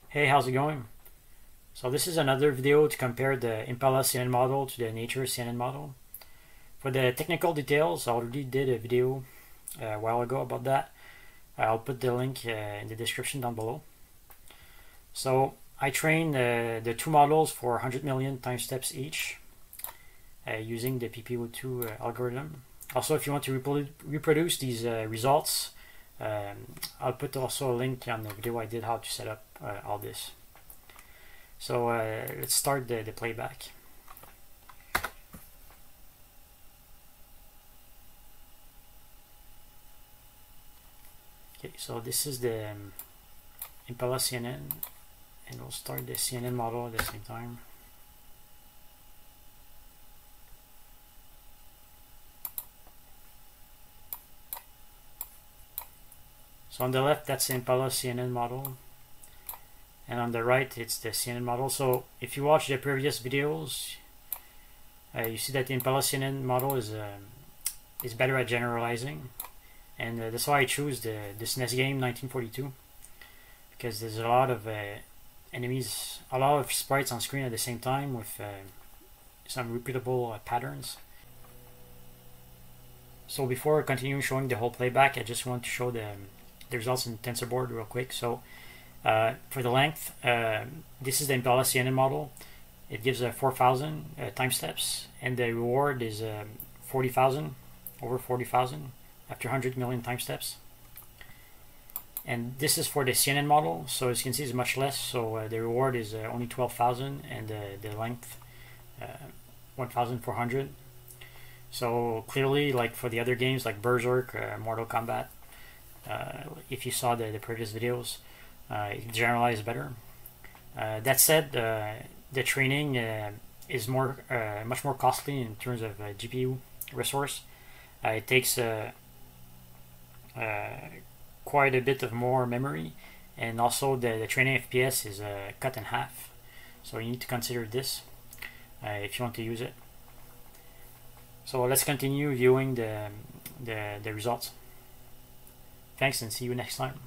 Hey, how's it going? So this is another video to compare the Impala CNN model to the Nature CNN model. For the technical details, I already did a video a while ago about that. I'll put the link in the description down below. So I trained the two models for 100 million time steps each using the PPO2 algorithm. Also, if you want to reproduce these results, I'll put also a link on the video I did how to set up all this. So let's start the playback. Okay, so this is the Impala CNN, and we'll start the CNN model at the same time. So on the left, that's the Impala CNN model, and on the right, it's the CNN model. So if you watch the previous videos, you see that the Impala CNN model is better at generalizing, and that's why I choose this NES game 1942, because there's a lot of enemies, a lot of sprites on screen at the same time with some repeatable patterns. So before continuing showing the whole playback, I just want to show the results in TensorBoard real quick. So for the length, this is the Impala CNN model. It gives 4,000 time steps, and the reward is 40,000, over 40,000 after 100 million time steps. And this is for the CNN model, so as you can see, it's much less. So the reward is only 12,000, and the length 1,400. So clearly, like for the other games like Berserk, Mortal Kombat, if you saw the previous videos, it generalizes better. That said, the training is much more costly in terms of GPU resource. It takes quite a bit of more memory, and also the training FPS is cut in half. So you need to consider this if you want to use it. So let's continue viewing the results. Thanks, and see you next time.